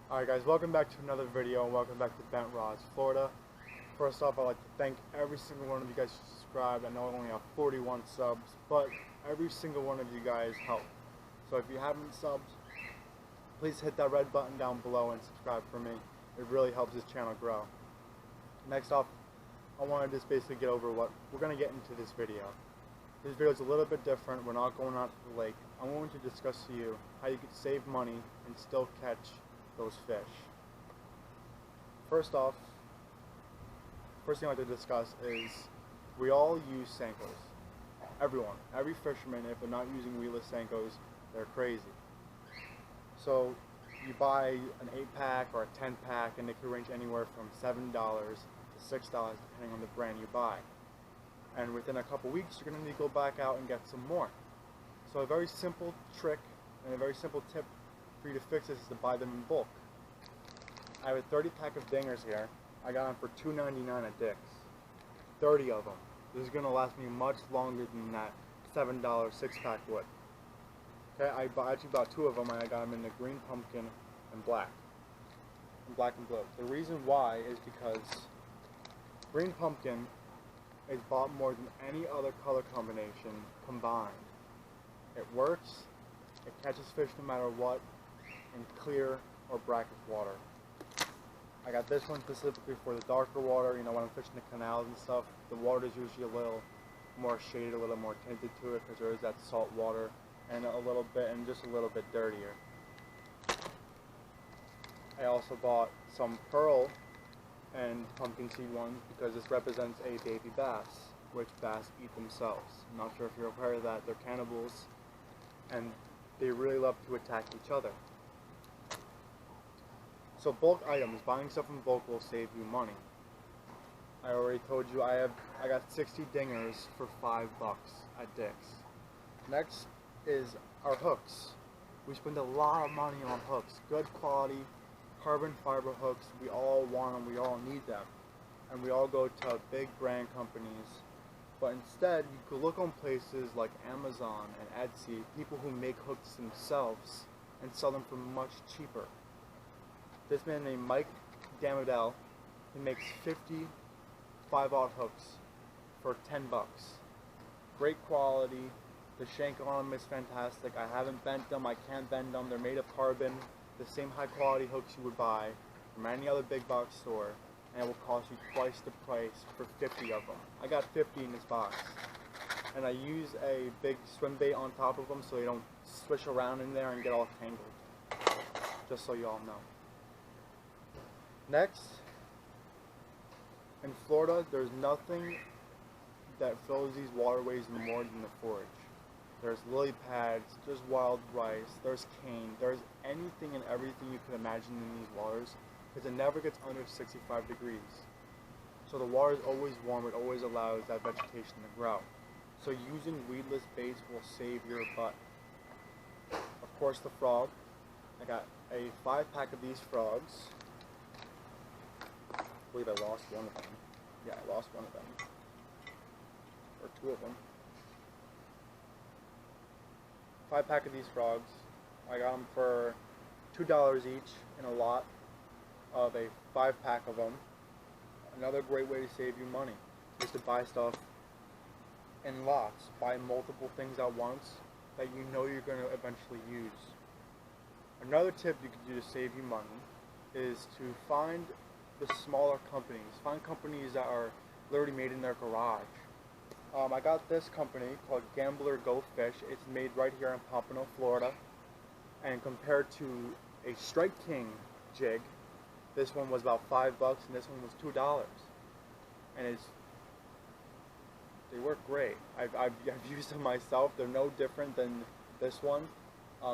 Alright guys, welcome back to another video and welcome back to Bent Rods, Florida. First off, I'd like to thank every single one of you guys who subscribed. I know I only have 41 subs, but every single one of you guys help. So if you haven't subbed, please hit that red button down below and subscribe for me. It really helps this channel grow. Next off, I want to just basically get over what we're going to get into this video. This video is a little bit different. We're not going out to the lake. I'm going to discuss to you how you can save money and still catch those fish. First off, first thing I'd like to discuss is we all use Senkos. Everyone, every fisherman, if they're not using weedless Senkos, they're crazy. So you buy an 8-pack or a 10-pack and it can range anywhere from $7 to $6 depending on the brand you buy. And within a couple weeks you're going to need to go back out and get some more. So a very simple trick and a very simple tip for you to fix this is to buy them in bulk. I have a 30-pack of dingers here. I got them for $2.99 at Dick's. 30 of them. This is going to last me much longer than that $7 6-pack would. Okay, I actually bought 2 of them and I got them in the green pumpkin and black. And black and blue. The reason why is because green pumpkin is bought more than any other color combination combined. It works, it catches fish no matter what, in clear or brackish water. I got this one specifically for the darker water, you know, when I'm fishing the canals and stuff. The water is usually a little more shaded, a little more tinted to it because there is that salt water and a little bit, and just a little bit dirtier. I also bought some pearl and pumpkin seed ones because this represents a baby bass, which bass eat themselves. I'm not sure if you're aware of that. They're cannibals and they really love to attack each other. So bulk items, buying stuff in bulk will save you money. I already told you I got 60 dingers for $5 at Dick's. Next is our hooks. We spend a lot of money on hooks. Good quality carbon fiber hooks. We all want them, we all need them. And we all go to big brand companies. But instead, you could look on places like Amazon and Etsy, people who make hooks themselves and sell them for much cheaper. This man named Mike Damodel, he makes 50 5/0 hooks for $10. Great quality. The shank on them is fantastic. I haven't bent them. I can't bend them. They're made of carbon. The same high quality hooks you would buy from any other big box store, and it will cost you twice the price for 50 of them. I got 50 in this box, and I use a big swim bait on top of them so they don't swish around in there and get all tangled. Just so you all know. Next, in Florida, there's nothing that fills these waterways more than the forage. There's lily pads, there's wild rice, there's cane, there's anything and everything you can imagine in these waters because it never gets under 65 degrees. So the water is always warm, it always allows that vegetation to grow. So using weedless baits will save your butt. Of course, the frog. I got a 5-pack of these frogs. I believe I lost one of them. Yeah, I lost one of them. Or 2 of them. 5-pack of these frogs. I got them for $2 each in a lot of a 5-pack of them. Another great way to save you money is to buy stuff in lots. Buy multiple things at once that you know you're going to eventually use. Another tip you can do to save you money is to find the smaller companies. Find companies that are literally made in their garage. I got this company called Gambler Go Fish. It's made right here in Pompano, Florida. And compared to a Strike King jig, this one was about $5 and this one was $2. And they work great. I've used them myself. They're no different than this one.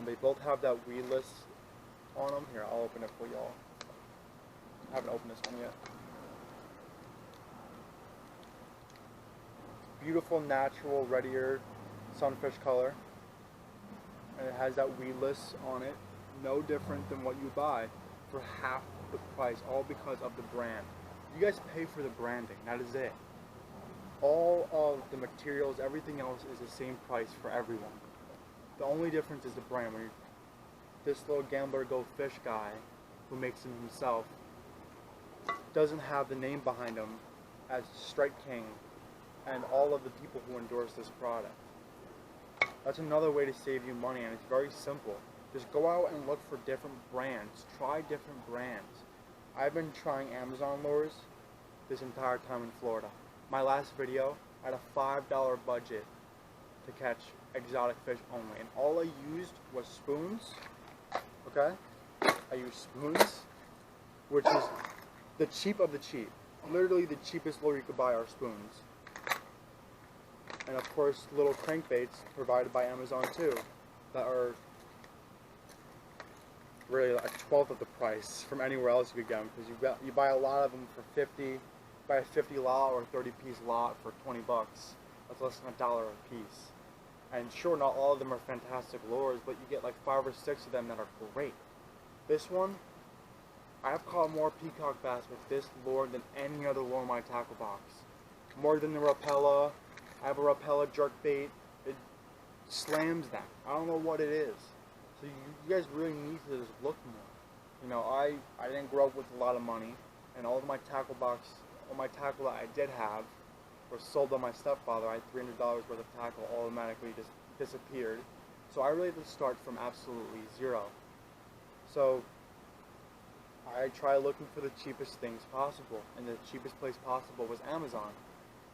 They both have that weedless on them. Here, I'll open it for y'all. I haven't opened this one yet. Beautiful, natural, red ear sunfish color. And it has that weedless on it. No different than what you buy for half the price, all because of the brand. You guys pay for the branding, that is it. All of the materials, everything else is the same price for everyone. The only difference is the brand. When this little Gambler Go Fish guy who makes them himself, doesn't have the name behind him as Strike King and all of the people who endorse this product. That's another way to save you money, and it's very simple. Just go out and look for different brands. Try different brands. I've been trying Amazon lures this entire time in Florida. My last video, I had a $5 budget to catch exotic fish only, and all I used was spoons. Okay? I used spoons, which is the cheap of the cheap. Literally the cheapest lure you could buy are spoons. And of course, little crankbaits provided by Amazon too, that are really a 12th of the price from anywhere else you could get them, because you buy a lot of them for 50, buy a 50 lot or a 30-piece lot for 20 bucks. That's less than $1 a piece. And sure, not all of them are fantastic lures, but you get like 5 or 6 of them that are great. This one, I have caught more peacock bass with this lure than any other lure in my tackle box. More than the Rapala. I have a Rapala jerkbait. It slams them. I don't know what it is. So you guys really need to just look more. You know, I didn't grow up with a lot of money, and all of my tackle box, all my tackle that I did have was sold by my stepfather. I had $300 worth of tackle automatically just disappeared. So I really had to start from absolutely zero. So I tried looking for the cheapest things possible, and the cheapest place possible was Amazon.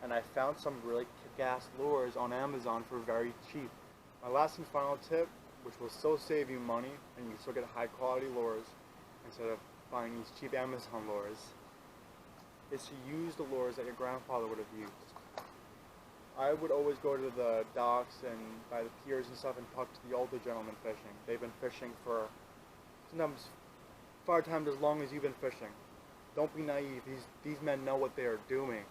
And I found some really kick-ass lures on Amazon for very cheap. My last and final tip, which will still save you money, and you still get high-quality lures instead of buying these cheap Amazon lures, is to use the lures that your grandfather would have used. I would always go to the docks and by the piers and stuff and talk to the older gentlemen fishing. They've been fishing for sometimes 5 times as long as you've been fishing. Don't be naive. These men know what they are doing.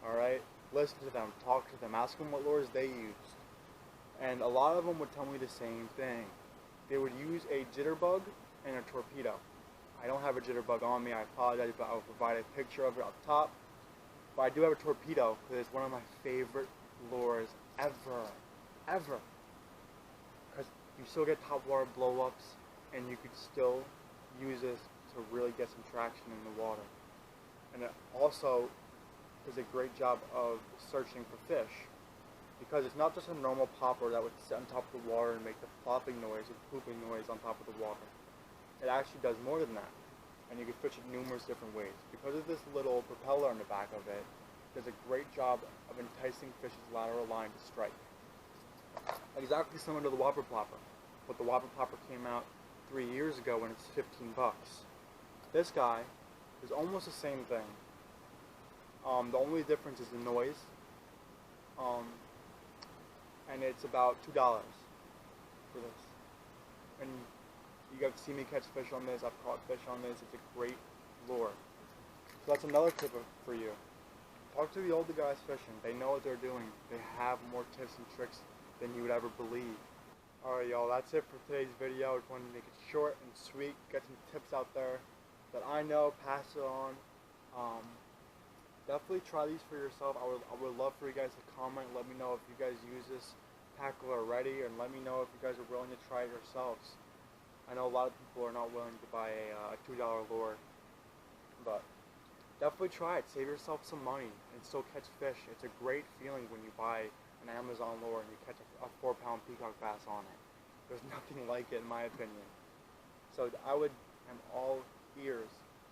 Alright? Listen to them. Talk to them. Ask them what lures they used. And a lot of them would tell me the same thing. They would use a jitterbug and a torpedo. I don't have a jitterbug on me. I apologize, but I'll provide a picture of it up top. But I do have a torpedo because it's one of my favorite lures ever. Ever. Because you still get top water blow-ups, and you could still use this to really get some traction in the water. And it also does a great job of searching for fish, because it's not just a normal popper that would sit on top of the water and make the flopping noise or pooping noise on top of the water. It actually does more than that, and you can fish it numerous different ways. Because of this little propeller on the back of it, it does a great job of enticing fish's lateral line to strike. Exactly similar to the Whopper Plopper, but the Whopper Plopper came out 3 years ago and it's 15 bucks. This guy is almost the same thing. The only difference is the noise, and it's about $2 for this. And you got to see me catch fish on this. I've caught fish on this. It's a great lure. So that's another tip for you. Talk to the older guys fishing. They know what they're doing. They have more tips and tricks than you would ever believe. Alright y'all, that's it for today's video. I just wanted to make it short and sweet, get some tips out there that I know, pass it on. Definitely try these for yourself. I would love for you guys to comment, let me know if you guys use this tackle already, and let me know if you guys are willing to try it yourselves. I know a lot of people are not willing to buy a $2 lure, but definitely try it. Save yourself some money and still catch fish. It's a great feeling when you buy an Amazon lure and you catch a 4-pound peacock bass on it. There's nothing like it in my opinion. So I'm all ears.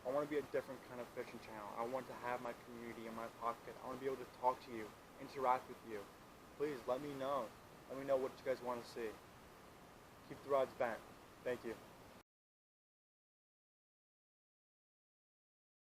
I want to be a different kind of fishing channel. I want to have my community in my pocket. I want to be able to talk to you, interact with you. Please let me know. Let me know what you guys want to see. Keep the rods bent. Thank you.